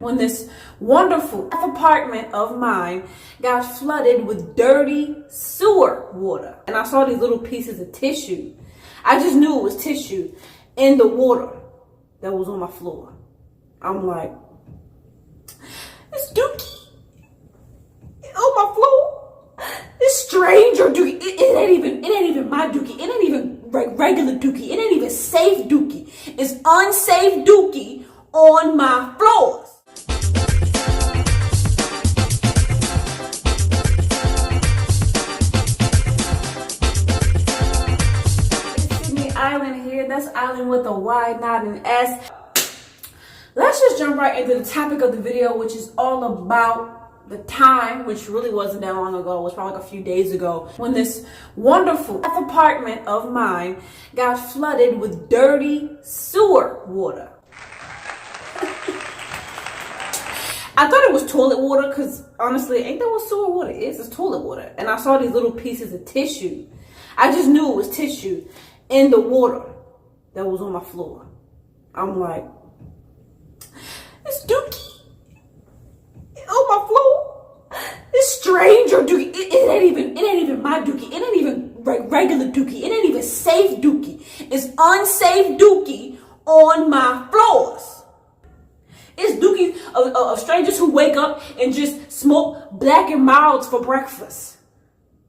when this wonderful apartment of mine got flooded with dirty sewer water. And I saw these little pieces of tissue. I just knew it was tissue in the water that was on my floor. I'm like, it's dookie on my floor. It's strange or dookie. It ain't even my dookie. It ain't even regular dookie. It ain't even safe dookie. It's unsafe dookie on my floors. Island here. That's Island with a Y, not an S. Let's just jump right into the topic of the video, which is all about the time, which really wasn't that long ago. It was probably like a few days ago, when this wonderful apartment of mine got flooded with dirty sewer water. I thought it was toilet water because honestly, ain't that what sewer water is? It's toilet water. And I saw these little pieces of tissue. I just knew it was tissue in the water that was on my floor. I'm like, it's dookie on my floor. It's strange or dookie. It ain't even my dookie. It ain't even regular dookie. It ain't even safe dookie. It's unsafe dookie on my floors. It's dookie of strangers who wake up and just smoke Black and Milds for breakfast.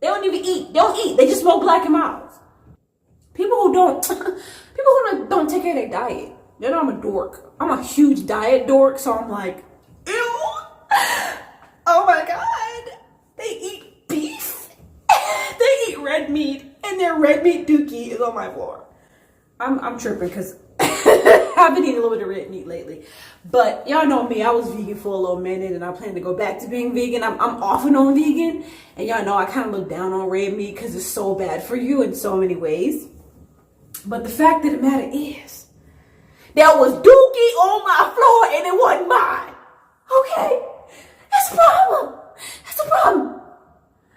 They don't even eat. They don't eat. They just smoke Black and Milds. People who don't take care of their diet. You know, I'm a dork. I'm a huge diet dork, so I'm like, ew. Oh my God. They eat beef. They eat red meat, and their red meat dookie is on my floor. I'm tripping because I've been eating a little bit of red meat lately. But y'all know me, I was vegan for a little minute and I plan to go back to being vegan. I'm off and on vegan. And y'all know I kind of look down on red meat because it's so bad for you in so many ways. But the fact of the matter is, there was dookie on my floor and it wasn't mine. Okay? That's a problem. That's a problem.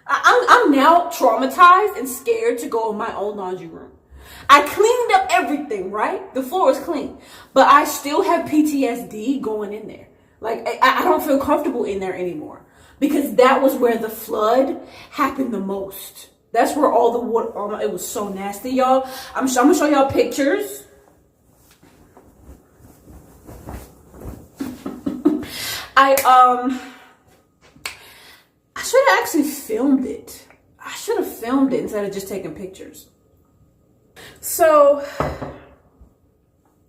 I'm now traumatized and scared to go in my own laundry room. I cleaned up everything, right? The floor is clean. But I still have PTSD going in there. Like, I don't feel comfortable in there anymore. Because that was where the flood happened the most. That's where all the water, it was so nasty, y'all. I'm gonna show y'all pictures. I should have actually filmed it. I should have filmed it instead of just taking pictures. So,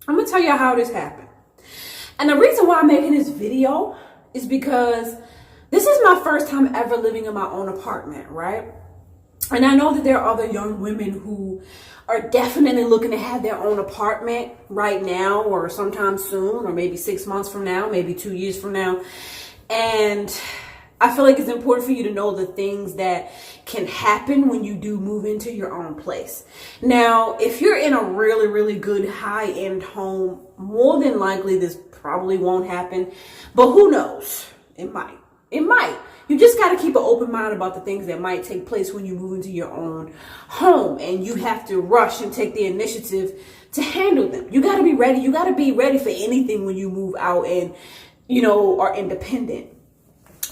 I'm gonna tell y'all how this happened. And the reason why I'm making this video is because this is my first time ever living in my own apartment, right? And I know that there are other young women who are definitely looking to have their own apartment right now or sometime soon, or maybe 6 months from now, maybe 2 years from now. And I feel like it's important for you to know the things that can happen when you do move into your own place. Now, if you're in a really, really good high-end home, more than likely this probably won't happen. But who knows? It might. It might. You just got to keep an open mind about the things that might take place when you move into your own home, and you have to rush and take the initiative to handle them. You got to be ready. You got to be ready for anything when you move out and, you know, are independent.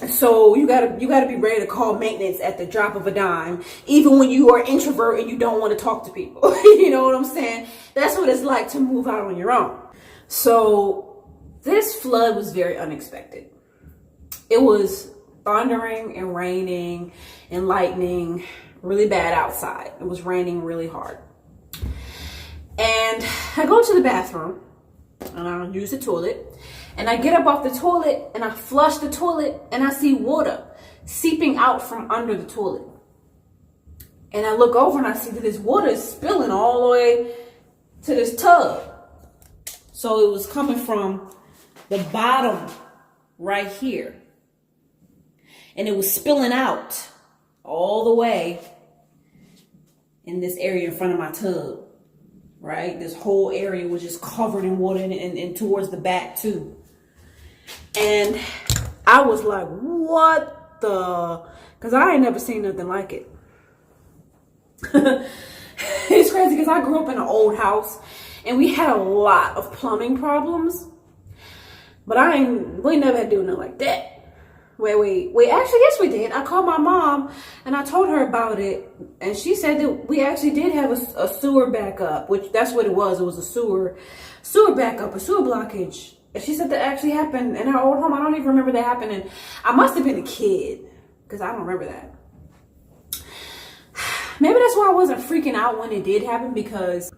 So you gotta be ready to call maintenance at the drop of a dime, even when you are an introvert and you don't want to talk to people. You know what I'm saying? That's what it's like to move out on your own. So this flood was very unexpected. It was thundering and raining and lightning really bad outside. It was raining really hard. And I go to the bathroom and I use the toilet. And I get up off the toilet and I flush the toilet and I see water seeping out from under the toilet. And I look over and I see that this water is spilling all the way to this tub. So it was coming from the bottom right here. And it was spilling out all the way in this area in front of my tub. Right? This whole area was just covered in water and towards the back too. And I was like, what the? Because I ain't never seen nothing like it. It's crazy because I grew up in an old house and we had a lot of plumbing problems. But we never had to do nothing like that. Wait, actually, yes, we did. I called my mom and I told her about it, and she said that we actually did have a sewer backup, which that's what it was. It was a sewer backup, a sewer blockage. And she said that actually happened in our old home. I don't even remember that happening. I must have been a kid because I don't remember that. Maybe that's why I wasn't freaking out when it did happen, because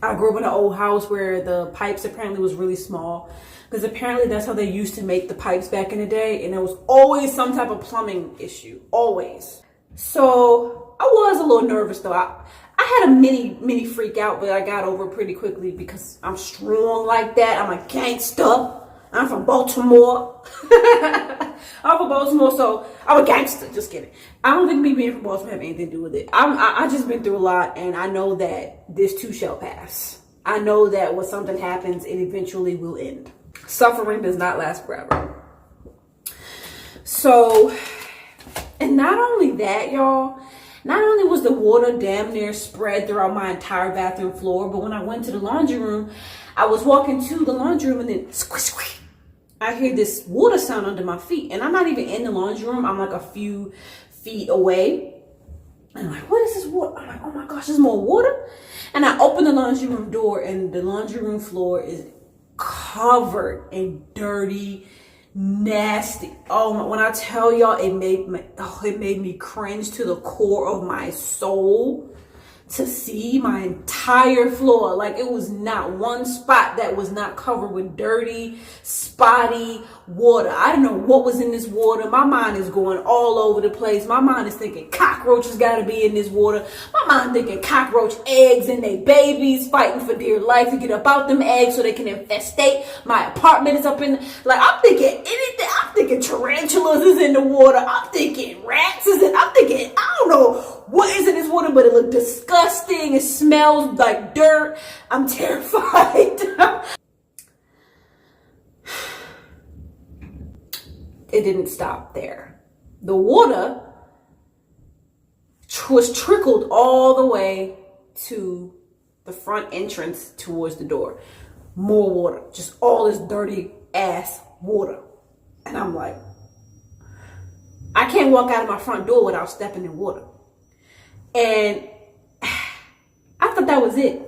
I grew up in an old house where the pipes apparently was really small. Because apparently that's how they used to make the pipes back in the day. And there was always some type of plumbing issue. Always. So I was a little nervous though. I had a mini freak out, but I got over it pretty quickly because I'm strong like that. I'm a gangster. I'm from Baltimore. I'm from Baltimore, so I'm a gangster. Just kidding. I don't think me being from Baltimore have anything to do with it. I just been through a lot, and I know that this too shall pass. I know that when something happens, it eventually will end. Suffering does not last forever. So, and not only that, y'all, not only was the water damn near spread throughout my entire bathroom floor, but when I went to the laundry room, I was walking to the laundry room and then squish, squish. I hear this water sound under my feet, and I'm not even in the laundry room. I'm like a few feet away. And I'm like, what is this water? I'm like, oh my gosh, there's more water. And I open the laundry room door, and the laundry room floor is covered in dirty, nasty. Oh my, when I tell y'all, it made me cringe to the core of my soul to see my entire floor. Like, it was not one spot that was not covered with dirty, spotty water. I didn't know what was in this water. My mind is going all over the place. My mind is thinking cockroaches got to be in this water. My mind thinking cockroach eggs and they babies fighting for dear life to get up out them eggs so they can infestate my apartment. Is up in, like, I'm thinking anything. I'm thinking tarantulas is in the water. I'm thinking rats is in. I'm thinking, I don't know what is in this water, but it looked disgusting. It smells like dirt. I'm terrified. It didn't stop there. The water was trickled all the way to the front entrance towards the door. More water. Just all this dirty ass water. And I'm like, I can't walk out of my front door without stepping in water. And I thought that was it.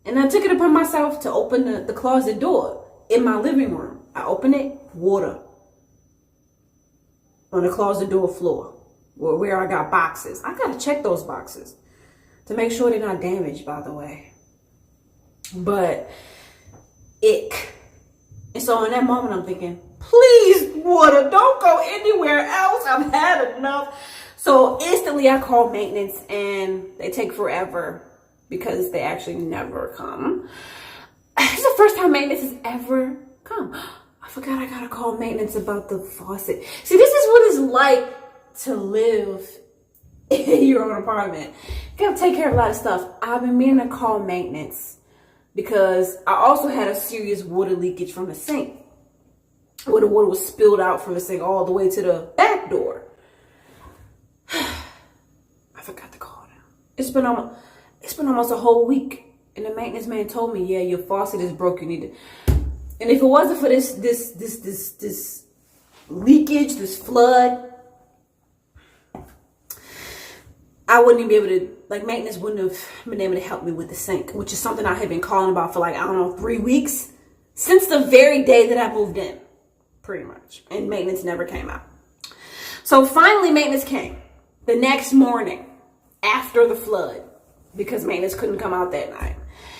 And I took it upon myself to open the closet door in my living room. I open it, water on the closet door floor where I got boxes. I gotta check those boxes to make sure they're not damaged, by the way. But ick. And so in that moment, I'm thinking, please, water, don't go anywhere else. I've had enough. So instantly I call maintenance, and they take forever because they actually never come. It's the first time maintenance has ever come. I forgot I gotta call maintenance about the faucet. See, this is what it's like to live in your own apartment. You gotta take care of a lot of stuff. I've been meaning to call maintenance because I also had a serious water leakage from the sink, where the water was spilled out from the sink all the way to the back door. I forgot to call them. It's been almost a whole week, and the maintenance man told me, yeah, your faucet is broken. You need to. And if it wasn't for this leakage, this flood, I wouldn't even be able to, like, maintenance wouldn't have been able to help me with the sink, which is something I had been calling about for, like, I don't know, 3 weeks since the very day that I moved in, pretty much. And maintenance never came out. So finally maintenance came the next morning after the flood, because maintenance couldn't come out that night.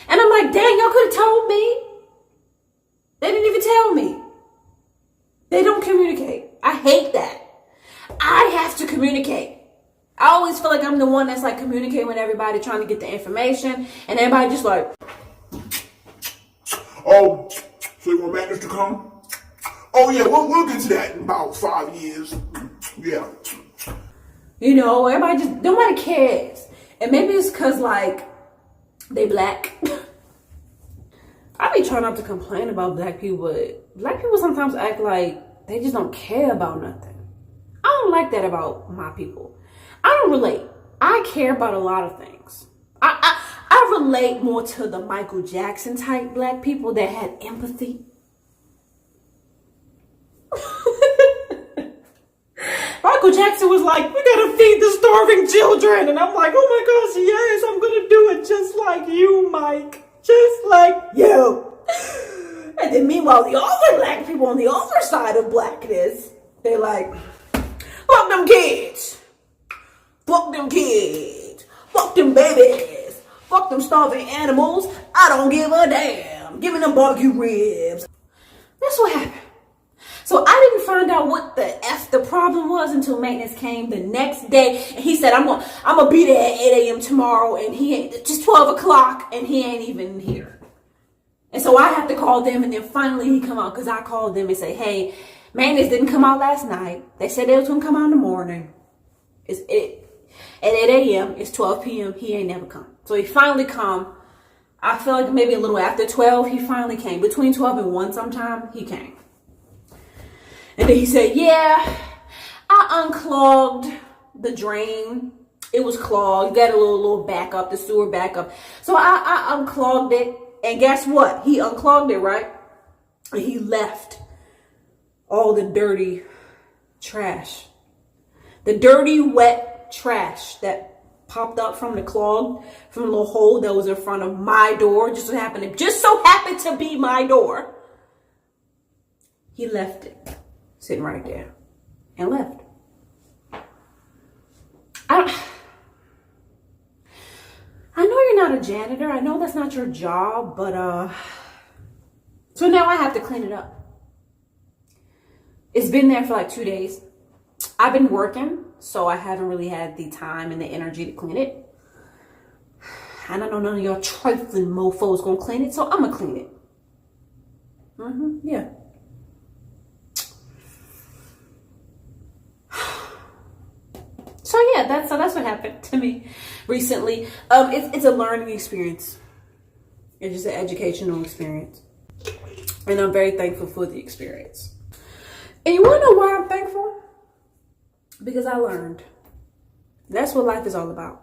And I'm like, dang, y'all could have told me. They didn't even tell me. They don't communicate. I hate that. I have to communicate. I always feel like I'm the one that's like communicating with everybody, trying to get the information, and everybody just like, oh, so you want maintenance to come? Oh yeah, we'll get to that in about 5 years. Yeah. You know, everybody just, nobody cares. And maybe it's because, like, they black. I be trying not to complain about black people, but black people sometimes act like they just don't care about nothing. I don't like that about my people. I don't relate. I care about a lot of things. I relate more to the Michael Jackson type black people that had empathy. Michael Jackson was like, we gotta feed the starving children. And I'm like, oh my gosh, yes, I'm gonna do it just like you, Mike. Just like you. And then meanwhile, the other black people on the other side of blackness, they're like, fuck them kids. Fuck them kids. Fuck them babies. Fuck them starving animals. I don't give a damn. Give me them barbecue ribs. That's what happened. So I didn't find out what the problem was until maintenance came the next day. And he said, I'm gonna be there at 8 a.m. tomorrow. And he ain't, just 12 o'clock, and he ain't even here. And so I have to call them, and then finally he come out, because I called them and say, hey, maintenance didn't come out last night. They said they was gonna come out in the morning. At 8 a.m. It's 12 p.m. He ain't never come. So he finally come. I feel like maybe a little after 12, he finally came. Between 12 and 1 sometime, he came. And then he said, yeah, I unclogged the drain. It was clogged. Got a little backup, the sewer backup. So I unclogged it. And guess what? He unclogged it, right? And he left all the dirty trash. The dirty, wet trash that popped up from the clog, from the little hole that was in front of my door. Just so happened to be my door. He left it sitting right there and left. I know you're not a janitor. I know that's not your job, but so now I have to clean it up. It's been there for like 2 days. I've been working, so I haven't really had the time and the energy to clean it. And I know none of y'all trifling mofos gonna clean it, so I'm gonna clean it. Yeah. So yeah, that's what happened to me recently. It's a learning experience. It's just an educational experience. And I'm very thankful for the experience. And you wanna know why I'm thankful? Because I learned. That's what life is all about.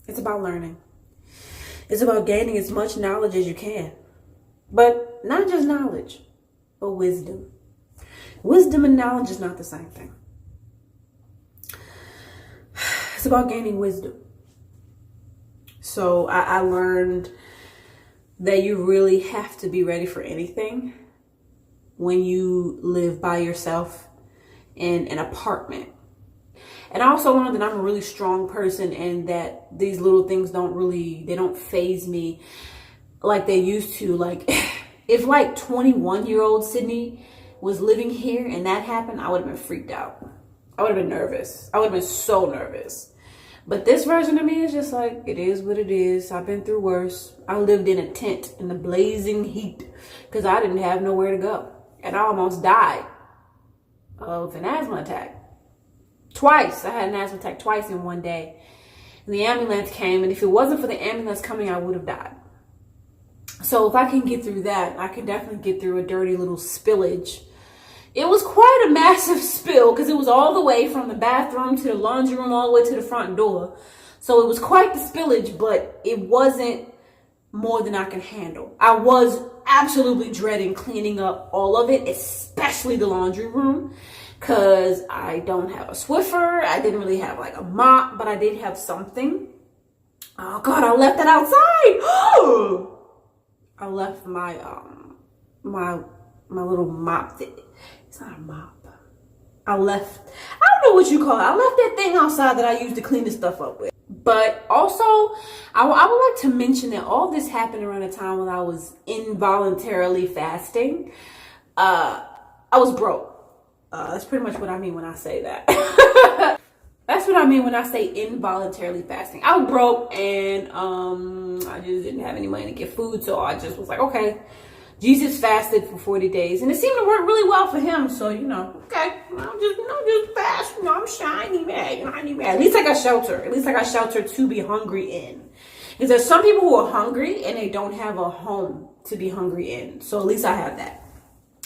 It's about learning. It's about gaining as much knowledge as you can. But not just knowledge, but wisdom. Wisdom and knowledge is not the same thing. It's about gaining wisdom. So I learned that you really have to be ready for anything when you live by yourself in an apartment. And I also learned that I'm a really strong person, and that these little things they don't faze me like they used to. Like if like 21-year-old Sydney was living here and that happened, I would have been freaked out. I would have been nervous. I would have been so nervous. But this version of me is just like, it is what it is. I've been through worse. I lived in a tent in the blazing heat because I didn't have nowhere to go. And I almost died of an asthma attack. Twice. I had an asthma attack twice in one day. And the ambulance came. And if it wasn't for the ambulance coming, I would have died. So if I can get through that, I can definitely get through a dirty little spillage. It was quite a massive spill because it was all the way from the bathroom to the laundry room, all the way to the front door. So it was quite the spillage, but it wasn't more than I can handle. I was absolutely dreading cleaning up all of it, especially the laundry room, because I don't have a Swiffer. I didn't really have like a mop, but I did have something. Oh God, I left that outside. I left my my little mop. It's not a mop. I don't know what you call it. I left that thing outside that I used to clean the stuff up with. But also, I would like to mention that all this happened around a time when I was involuntarily fasting. I was broke. That's pretty much what I mean when I say that. That's what I mean when I say involuntarily fasting. I was broke, and I just didn't have any money to get food, so I just was like, okay. Jesus fasted for 40 days, and it seemed to work really well for him. So, okay, I'll just fast. I'm shiny, man. At least I got shelter. At least I got shelter to be hungry in. Because there's some people who are hungry and they don't have a home to be hungry in. So at least I have that.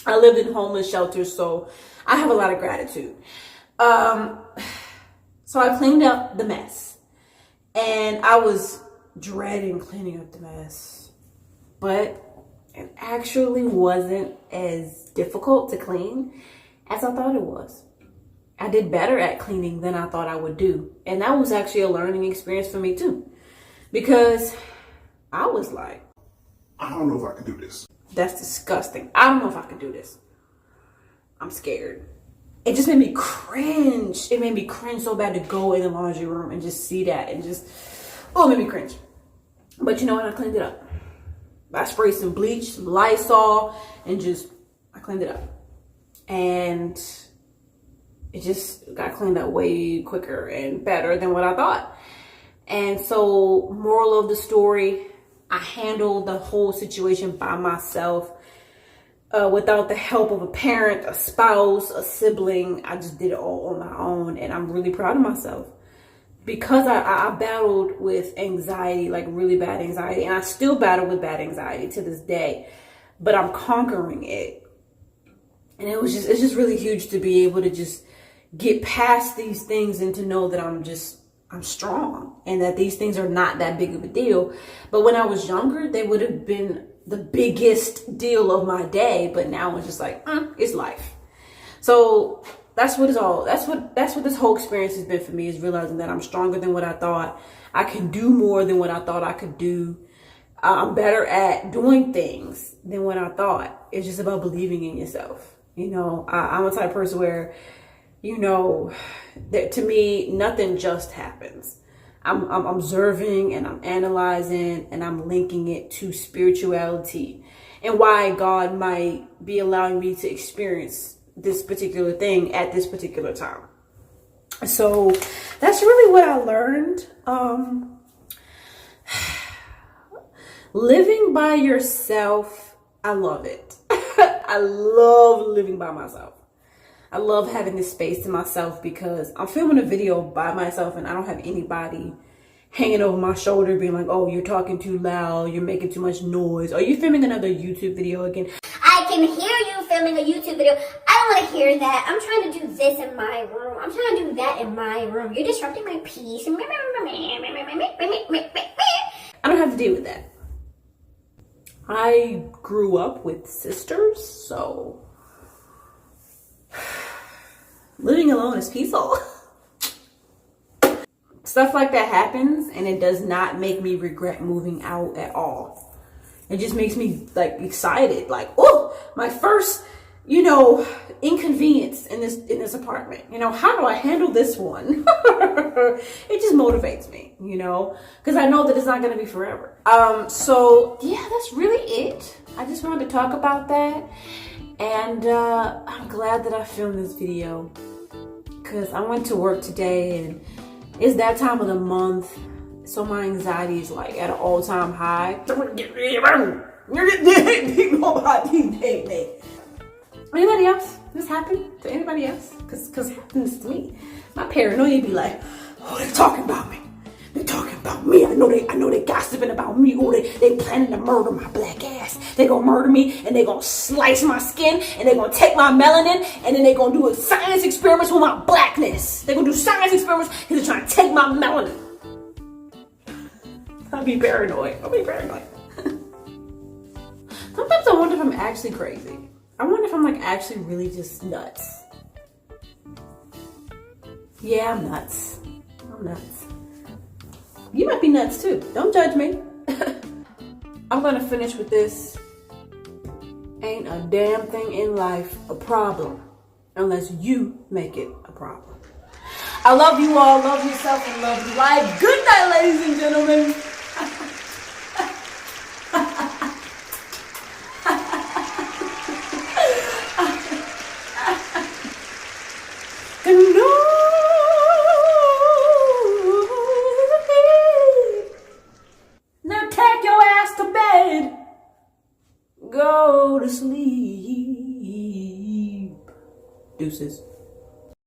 I lived in homeless shelters, so I have a lot of gratitude. So I cleaned up the mess, and I was dreading cleaning up the mess, but it actually wasn't as difficult to clean as I thought it was. I did better at cleaning than I thought I would do. And that was actually a learning experience for me too. Because I was like, I don't know if I can do this. that's disgusting. I don't know if I can do this. I'm scared. It just made me cringe. It made me cringe so bad to go in the laundry room and just see that and just, oh, it made me cringe. But you know what? I cleaned it up. I sprayed some bleach, some Lysol, and I cleaned it up. And it just got cleaned up way quicker and better than what I thought. And so, moral of the story, I handled the whole situation by myself. Without the help of a parent, a spouse, a sibling. I just did it all on my own, and I'm really proud of myself because I battled with anxiety, like really bad anxiety, and I still battle with bad anxiety to this day, but I'm conquering it. And it's just really huge to be able to just get past these things and to know that I'm strong and that these things are not that big of a deal. But when I was younger, they would have been the biggest deal of my day, but now it's just like, it's life. So that's what this whole experience has been for me, is realizing that I'm stronger than what I thought. I can do more than what I thought I could do. I'm better at doing things than what I thought. It's just about believing in yourself. You know, I'm a type of person where, you know, that to me, nothing just happens. I'm observing and I'm analyzing and I'm linking it to spirituality and why God might be allowing me to experience this particular thing at this particular time. So that's really what I learned. Living by yourself, I love it. I love living by myself. I love having this space to myself because I'm filming a video by myself and I don't have anybody hanging over my shoulder being like, oh, you're talking too loud, you're making too much noise. Are you filming another YouTube video again? I can hear you filming a YouTube video. I don't want to hear that. I'm trying to do this in my room. I'm trying to do that in my room. You're disrupting my peace. I don't have to deal with that. I grew up with sisters, so living alone is peaceful. Stuff like that happens and it does not make me regret moving out at all. It just makes me like excited, like, oh, my first, you know, inconvenience in this apartment. You know, how do I handle this one? It just motivates me, you know, because I know that it's not going to be forever. So yeah, that's really it. I just wanted to talk about that. And I'm glad that I filmed this video because I went to work today and it's that time of the month. So my anxiety is like at an all-time high. Anybody else? This happened to anybody else? Cause it happens to me. My paranoia be like, oh, they're talking about me. They're talking about me. I know they gossiping about me. Oh, they planning to murder my black ass. They gonna murder me and they gonna slice my skin and they gonna take my melanin and then they gonna do science experiments with my blackness. They gonna do science experiments because they're trying to take my melanin. I'll be paranoid. Sometimes I wonder if I'm actually crazy. I wonder if I'm like actually really just nuts. Yeah, I'm nuts. You might be nuts too. Don't judge me. I'm gonna finish with this. Ain't a damn thing in life a problem unless you make it a problem. I love you all, love yourself, and love life. Good night, ladies and gentlemen. Good night. Now take your ass to bed. Go to sleep. Deuces.